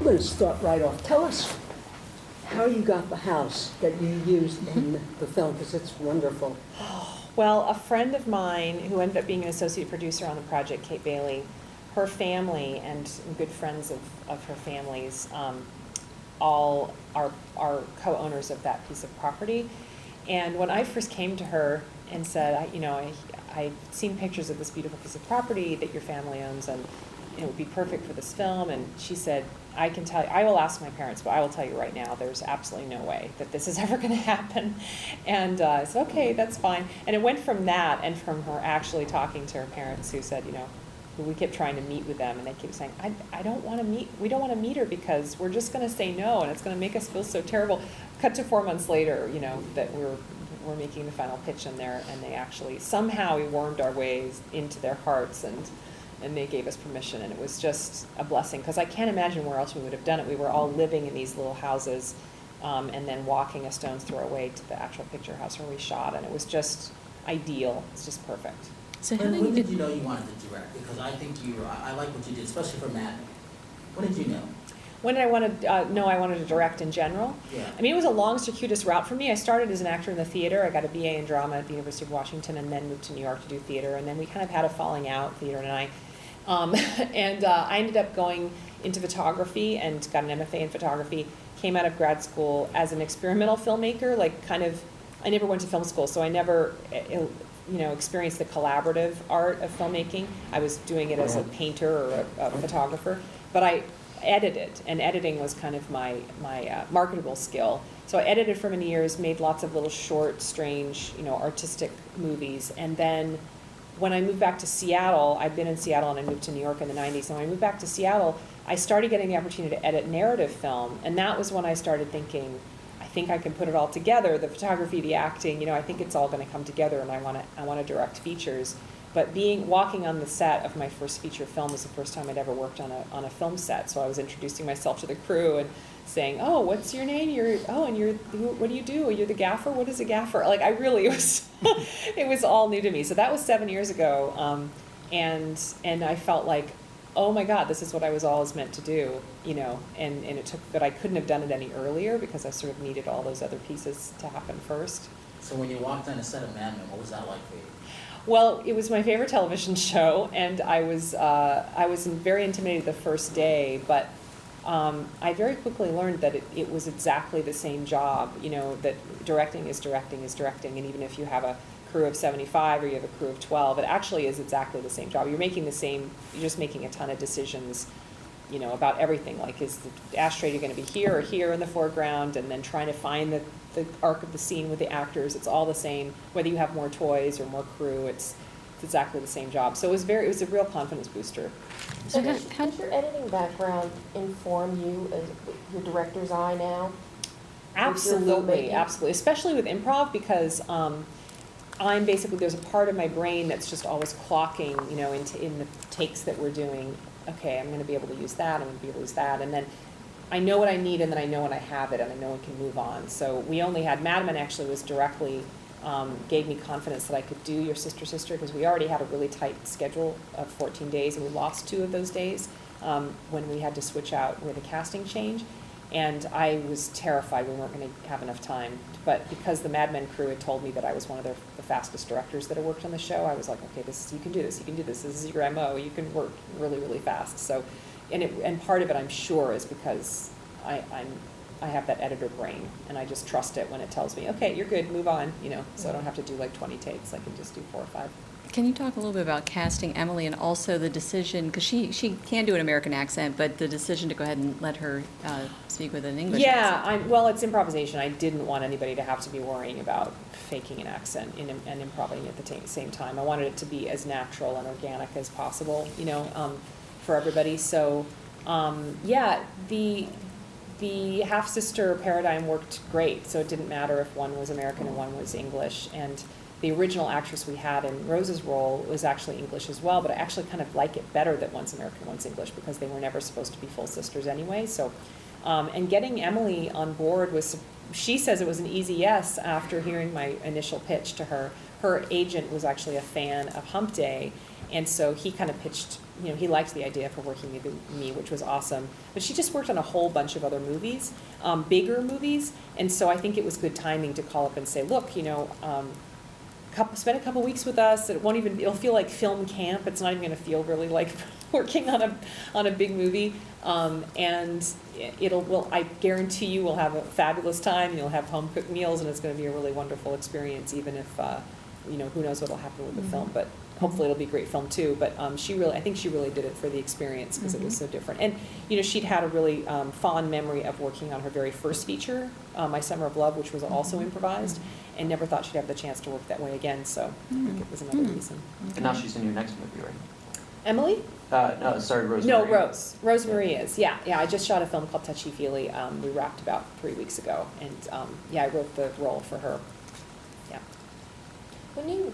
going to start right off. Tell us how you got the house that you used in the film, because it's wonderful. Well, a friend of mine who ended up being an associate producer on the project, Kate Bailey, her family and good friends of her families all are co-owners of that piece of property. And when I first came to her and said, I'd seen pictures of this beautiful piece of property that your family owns, and it would be perfect for this film. And she said, I can tell you, I will ask my parents, but I will tell you right now, there's absolutely no way that this is ever going to happen. And I said, okay, that's fine. And it went from that and from her actually talking to her parents, who said, we kept trying to meet with them, and they kept saying, we don't want to meet her because we're just going to say no, and it's going to make us feel so terrible. Cut to 4 months later, that we're making the final pitch in there, and they actually, somehow we wormed our ways into their hearts, and they gave us permission, and it was just a blessing, because I can't imagine where else we would have done it. We were all living in these little houses, and then walking a stone's throw away to the actual picture house where we shot, and it was just ideal. It's just perfect. So when did you know you wanted to direct? Because I think I like what you did, especially for Mad Men. When did you know? When did I want to know I wanted to direct in general? Yeah. I mean, it was a long, circuitous route for me. I started as an actor in the theater. I got a BA in drama at the University of Washington, and then moved to New York to do theater. And then we kind of had a falling out, theater and I. I ended up going into photography and got an MFA in photography. Came out of grad school as an experimental filmmaker, I never went to film school, so I never experienced the collaborative art of filmmaking. I was doing it as a painter or a photographer, but I edited, and editing was kind of my marketable skill. So I edited for many years, made lots of little short, strange, artistic movies, and then when I moved back to Seattle, I'd been in Seattle and I moved to New York in the 90s, and when I moved back to Seattle, I started getting the opportunity to edit narrative film, and that was when I started thinking, I think I can put it all together, the photography, the acting, I think it's all going to come together, and I want to direct features. But walking on the set of my first feature film was the first time I'd ever worked on a film set, so I was introducing myself to the crew and saying, oh, what's your name? What do you do? You're the gaffer? What is a gaffer? It was all new to me. So that was 7 years ago, and I felt like, oh my God, this is what I was always meant to do, and it took, but I couldn't have done it any earlier because I sort of needed all those other pieces to happen first. So when you walked on a set of Mad Men, what was that like for you? Well, it was my favorite television show, and I was very intimidated the first day, but I very quickly learned that it was exactly the same job, that directing is directing is directing, and even if you have a crew of 75 or you have a crew of 12, it actually is exactly the same job. You're just making a ton of decisions, about everything, like is the ashtray going to be here or here in the foreground, and then trying to find the arc of the scene with the actors. It's all the same, whether you have more toys or more crew, it's exactly the same job. So it was a real confidence booster. So does your editing background inform you as your director's eye now? Absolutely, absolutely. Especially with improv, because I'm basically, there's a part of my brain that's just always clocking, in the takes that we're doing. Okay, I'm going to be able to use that, I'm going to be able to use that, and then I know what I need, and then I know when I have it, and I know I can move on. So we only had, Mad Men actually was directly, gave me confidence that I could do Your Sister, because we already had a really tight schedule of 14 days, and we lost 2 of those days when we had to switch out with a casting change. And I was terrified we weren't going to have enough time. But because the Mad Men crew had told me that I was one of the fastest directors that had worked on the show, I was like, okay, you can do this, this is your MO, you can work really, really fast. So, and part of it, I'm sure, is because I have that editor brain, and I just trust it when it tells me, okay, you're good, move on, so I don't have to do like 20 takes, I can just do 4 or 5. Can you talk a little bit about casting Emily, and also the decision, because she can do an American accent, but the decision to go ahead and let her speak with an English accent? Well, it's improvisation. I didn't want anybody to have to be worrying about faking an accent and improvising at the same time. I wanted it to be as natural and organic as possible, for everybody. So, the half-sister paradigm worked great, so it didn't matter if one was American and one was English. And the original actress we had in Rose's role was actually English as well, but I actually kind of like it better that one's American, one's English, because they were never supposed to be full sisters anyway. So, and getting Emily on board she says it was an easy yes after hearing my initial pitch to her. Her agent was actually a fan of Hump Day, And so he kind of pitched, he liked the idea for working with me, which was awesome. But she just worked on a whole bunch of other movies, bigger movies. And so I think it was good timing to call up and say, look, spend a couple weeks with us. It'll feel like film camp. It's not even going to feel really like working on a big movie. And I guarantee you we'll have a fabulous time. You'll have home cooked meals, and it's going to be a really wonderful experience, even if, who knows what'll happen with the film, but hopefully it'll be a great film too. But I think she really did it for the experience because it was so different. And, she'd had a really fond memory of working on her very first feature, My Summer of Love, which was also improvised, and never thought she'd have the chance to work that way again. So I think it was another reason. And now she's in your next movie, right? Emily? No, sorry, Rose. No, Rose. Rosemary is, yeah. I just shot a film called Touchy Feely. We wrapped about 3 weeks ago, and I wrote the role for her. Yeah. When you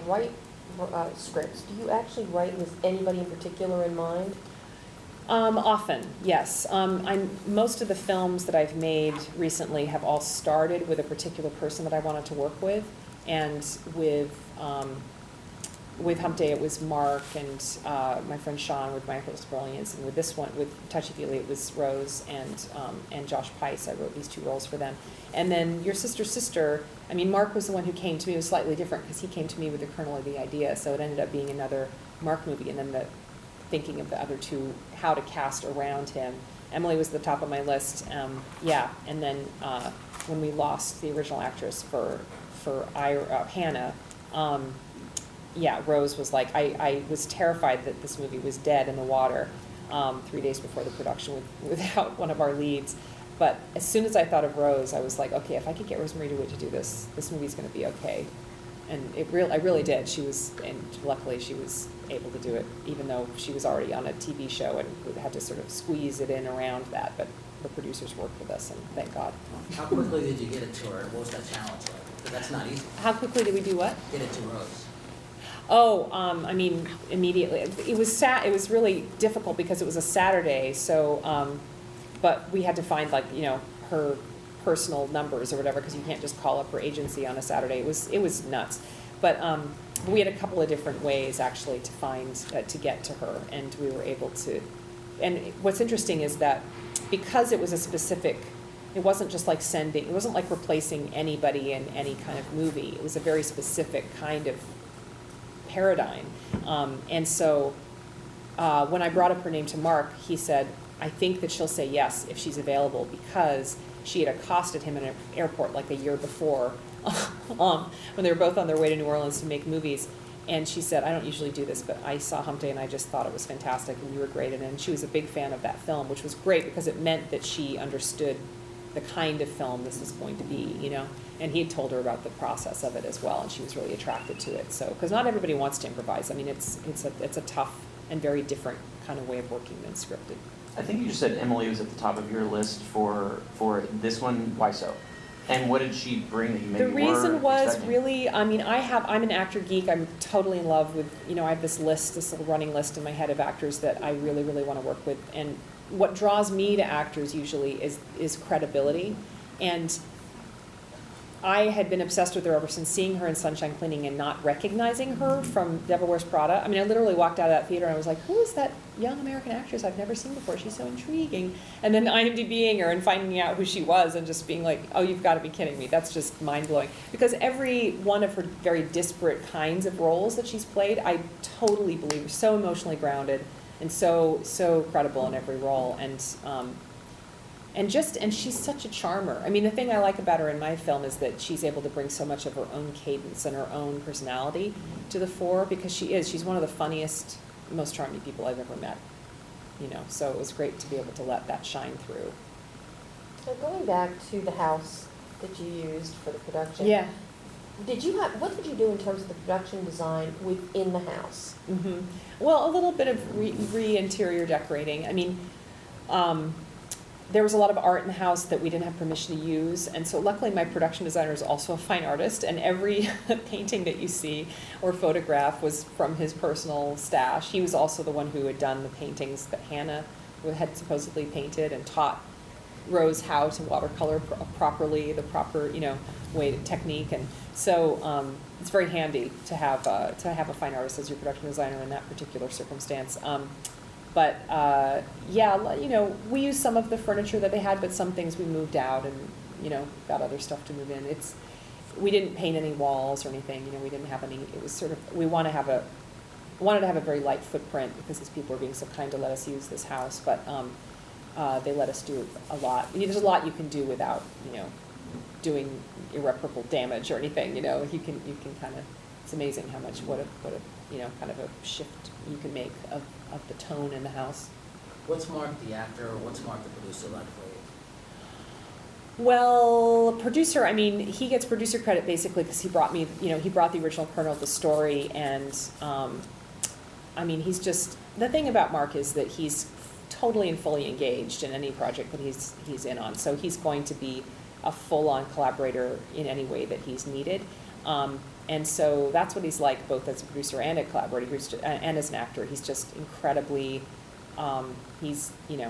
write scripts, do you actually write with anybody in particular in mind? Often, yes. Most of the films that I've made recently have all started with a particular person that I wanted to work with, and with Hump Day, it was Mark and my friend Sean with Micros Brilliance, and with this one, with Touchy Feely, it was Rose and Josh Pice. I wrote these 2 roles for them. And then Your Sister, Mark was the one who came to me. It was slightly different because he came to me with the kernel of the idea, so it ended up being another Mark movie, and then thinking of the other 2, how to cast around him. Emily was at the top of my list, and then when we lost the original actress for Hannah, Rose was like, I was terrified that this movie was dead in the water 3 days before the production without one of our leads. But as soon as I thought of Rose, I was like, okay, if I could get Rosemary DeWitt to do this movie's going to be okay. And I really did. And luckily she was able to do it, even though she was already on a TV show and had to sort of squeeze it in around that. But the producers worked with us, and thank God. How quickly did you get it to her? What was that challenge like? Because that's not easy. How quickly did we do what? Get it to Rose. Immediately. It was really difficult because it was a Saturday, so, but we had to find her personal numbers or whatever, because you can't just call up her agency on a Saturday. It was nuts. But we had a couple of different ways actually to find, to get to her, and we were able to. And what's interesting is that because it was a specific, it wasn't just like it wasn't like replacing anybody in any kind of movie. It was a very specific kind of paradigm. And so when I brought up her name to Mark, he said, I think that she'll say yes if she's available, because she had accosted him in an airport like a year before when they were both on their way to New Orleans to make movies. And she said, I don't usually do this, but I saw Hump Day and I just thought it was fantastic and you were great. And she was a big fan of that film, which was great because it meant that she understood the kind of film this was going to be, And he had told her about the process of it as well, and she was really attracted to it. So, because not everybody wants to improvise. It's a tough and very different kind of way of working than scripted. I think you just said Emily was at the top of your list for this one. Why so? And what did she bring that you maybe The reason was expecting? really, I'm an actor geek. I'm totally in love with, I have this little running list in my head of actors that I really, really want to work with. And what draws me to actors usually is credibility. And I had been obsessed with her ever since seeing her in Sunshine Cleaning and not recognizing her from Devil Wears Prada. I literally walked out of that theater and I was like, who is that young American actress I've never seen before? She's so intriguing. And then IMDbing her and finding out who she was and just being like, oh, you've got to be kidding me. That's just mind-blowing. Because every one of her very disparate kinds of roles that she's played, I totally believe are so emotionally grounded and so credible in every role. And she's such a charmer. The thing I like about her in my film is that she's able to bring so much of her own cadence and her own personality to the fore, because she's one of the funniest, most charming people I've ever met. So it was great to be able to let that shine through. So going back to the house that you used for the production. Yeah. What did you do in terms of the production design within the house? Mm-hmm. Well, a little bit of re-interior decorating. There was a lot of art in the house that we didn't have permission to use, and so luckily my production designer is also a fine artist, and every painting that you see or photograph was from his personal stash. He was also the one who had done the paintings that Hannah had supposedly painted and taught Rose how to watercolor properly, the proper, technique. And so it's very handy to have a fine artist as your production designer in that particular circumstance. But we used some of the furniture that they had, but some things we moved out and, got other stuff to move in. We didn't paint any walls or anything, we didn't have any, it was sort of, we wanted to have a very light footprint because these people were being so kind to let us use this house, but they let us do a lot. There's a lot you can do without, doing irreparable damage or anything, you can kind of, it's amazing how much, what a kind of a shift you can make of the tone in the house. What's Mark the actor, or what's Mark the producer like for you? Well, producer, he gets producer credit basically because he brought me, he brought the original kernel of the story, and he's just, the thing about Mark is that he's totally and fully engaged in any project that he's in on, so he's going to be a full-on collaborator in any way that he's needed. And so that's what he's like, both as a producer and a collaborator, and as an actor. He's just incredibly, he's in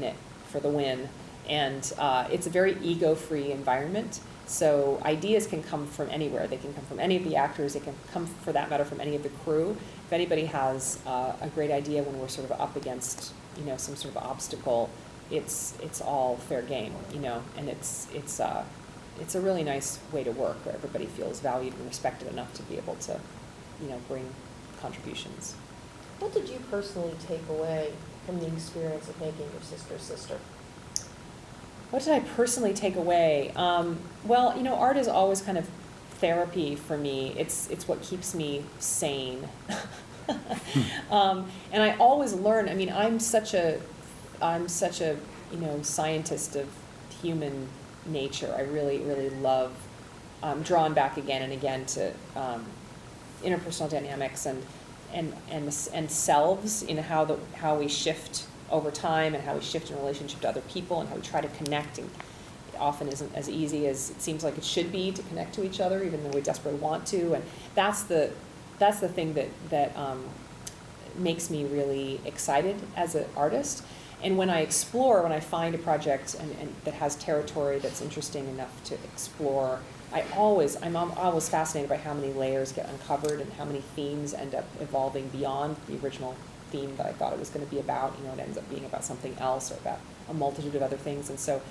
it for the win. And it's a very ego-free environment. So ideas can come from anywhere. They can come from any of the actors. They can come, for that matter, from any of the crew. If anybody has a great idea when we're sort of up against, some sort of obstacle, it's all fair game, and it's a really nice way to work where everybody feels valued and respected enough to be able to, bring contributions. What did you personally take away from the experience of making your sister's sister? What did I personally take away? Art is always kind of therapy for me. It's what keeps me sane. And I always learn. I'm such a scientist of human nature. I really, really love, drawn back again and again to interpersonal dynamics and selves, how we shift over time and how we shift in relationship to other people and how we try to connect, and it often isn't as easy as it seems like it should be to connect to each other, even though we desperately want to. And that's the thing that makes me really excited as an artist. And when I find a project and that has territory that's interesting enough to explore, I'm always fascinated by how many layers get uncovered and how many themes end up evolving beyond the original theme that I thought it was going to be about. It ends up being about something else or about a multitude of other things. And so,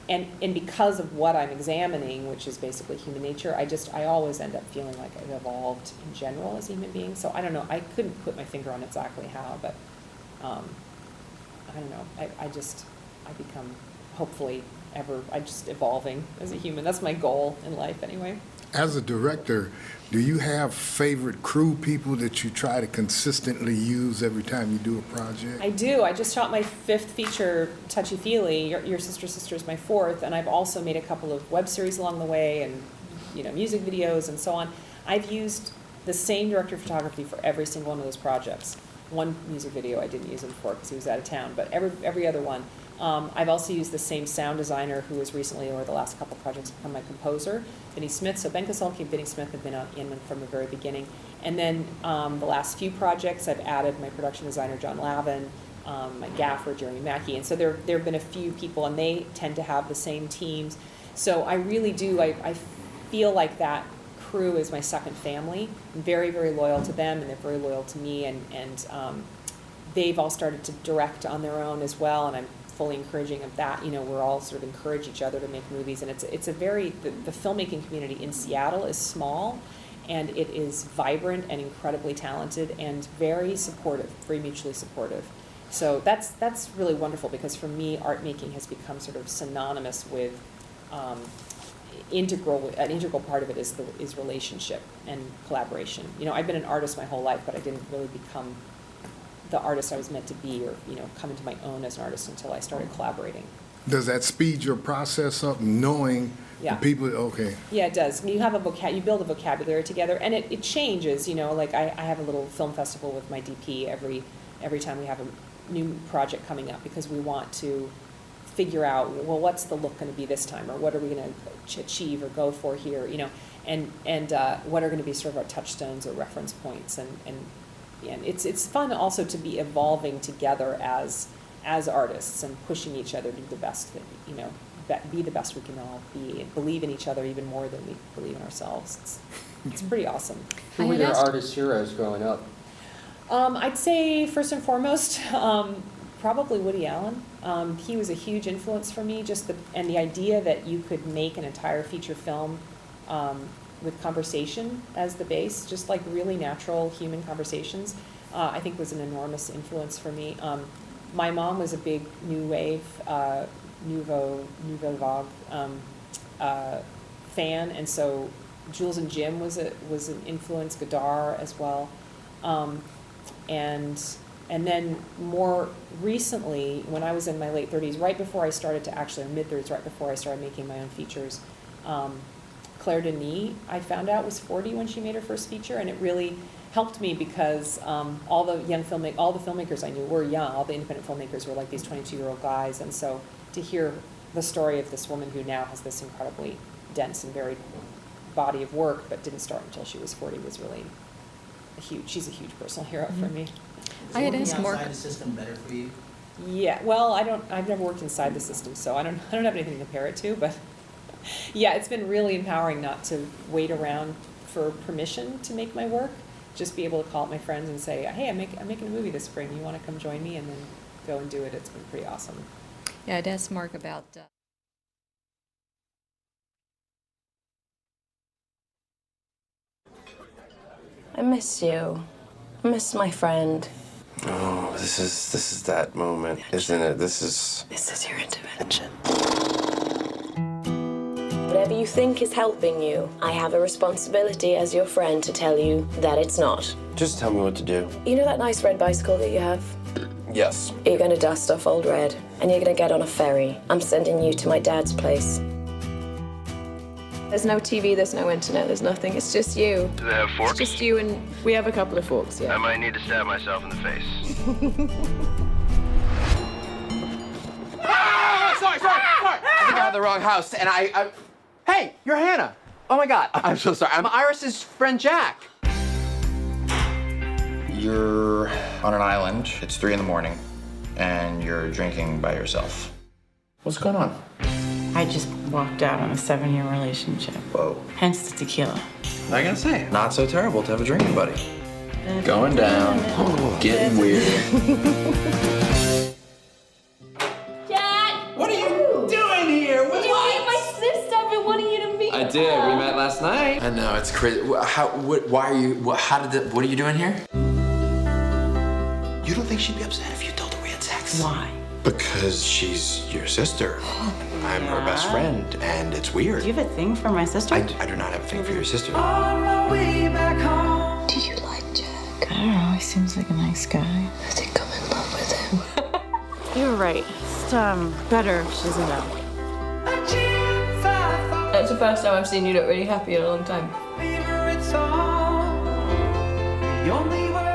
and because of what I'm examining, which is basically human nature, I always end up feeling like I've evolved in general as a human being. So I don't know, I couldn't put my finger on exactly how, but I don't know, I become hopefully I'm just evolving as a human. That's my goal in life anyway. As a director, do you have favorite crew people that you try to consistently use every time you do a project? I do. I just shot my 5th feature, Touchy Feely. Your Sister's Sister is my 4th, and I've also made a couple of web series along the way and music videos and so on. I've used the same director of photography for every single one of those projects. One music video I didn't use him for because he was out of town, but every other one. I've also used the same sound designer who has recently, over the last couple of projects, become my composer, Benny Smith. So Ben Kasolke and Benny Smith have been on Inman from the very beginning. And then the last few projects, I've added my production designer, John Lavin, my gaffer, Jeremy Mackey. And so there have been a few people, and they tend to have the same teams. So I really do, I feel like that crew is my second family. I'm very, very loyal to them, and they're very loyal to me. And they've all started to direct on their own as well, and I'm fully encouraging of that. We're all sort of encourage each other to make movies, and it's a very, the filmmaking community in Seattle is small, and it is vibrant and incredibly talented and very supportive, very mutually supportive. So that's really wonderful, because for me, art making has become sort of synonymous with an integral part of it is relationship and collaboration. I've been an artist my whole life, but I didn't really become the artist I was meant to be, or come into my own as an artist until I started collaborating. Does that speed your process up, knowing the people? Okay. Yeah, it does. You have you build a vocabulary together, and it changes. Like I have a little film festival with my DP every time we have a new project coming up, because we want to figure out, well, what's the look going to be this time, or what are we going to achieve or go for here, and what are going to be sort of our touchstones or reference points, and it's fun also to be evolving together as as artists and pushing each other to do the best that, be the best we can all be and believe in each other even more than we believe in ourselves. It's pretty awesome. Who were your artist heroes growing up? I'd say first and foremost, probably Woody Allen. He was a huge influence for me, and the idea that you could make an entire feature film with conversation as the base, just like really natural human conversations, I think was an enormous influence for me. My mom was a big new wave, Nouvelle Vague fan, and so Jules and Jim was an influence, Godard as well. And then more recently, when I was in my late 30s, right before I started to actually, or mid-30s, right before I started making my own features, Claire Denis, I found out, was 40 when she made her first feature, and it really helped me because all the filmmakers I knew were young. All the independent filmmakers were like these 22-year-old guys, and so to hear the story of this woman who now has this incredibly dense and varied body of work, but didn't start until she was 40, was really she's a huge personal hero for me. I had asked Mark. Is working outside the system better for you? Yeah, well, I've never worked inside the system, so I don't have anything to compare it to, but yeah, it's been really empowering not to wait around for permission to make my work. Just be able to call up my friends and say, hey, I'm making a movie this spring. You want to come join me? And then go and do it. It's been pretty awesome. Yeah, I'd asked Mark about. I miss you. I miss my friend. Oh, this is that moment, isn't it? This is your intervention. Whatever you think is helping you, I have a responsibility as your friend to tell you that it's not. Just tell me what to do. You know that nice red bicycle that you have? Yes. You're going to dust off old red, and you're going to get on a ferry. I'm sending you to my dad's place. There's no TV, there's no internet, there's nothing. It's just you. Do they have forks? It's just you, and we have a couple of forks, yeah. I might need to stab myself in the face. Sorry. I think I have the wrong house, and I... Hey, you're Hannah. Oh my God, I'm so sorry. I'm Iris's friend Jack. You're on an island, it's 3 in the morning, and you're drinking by yourself. What's going on? I just walked out on a 7-year relationship. Whoa. Hence the tequila. I gotta say, not so terrible to have a drinking buddy. Going down, getting weird. Dad! What are you doing here? Did you meet my sister? I've been wanting you to meet I did. We met last night. I know, it's crazy. Why are you, what are you doing here? You don't think she'd be upset if you told her we had sex? Why? Because she's your sister. I'm her best friend, and it's weird. Do you have a thing for my sister? I do not have a thing for your sister. On my way back home. Do you like Jack? I don't know. He seems like a nice guy. I think I'm in love with him. You're right. It's better if she's alone. That's the first time I've seen you look really happy in a long time.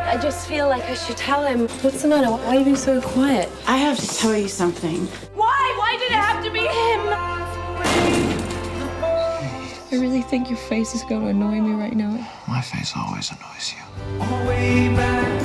I just feel like I should tell him. What's the matter? Why are you being so quiet? I have to tell you something. Why? Why did it have to be him? I really think your face is going to annoy me right now. My face always annoys you. On my way back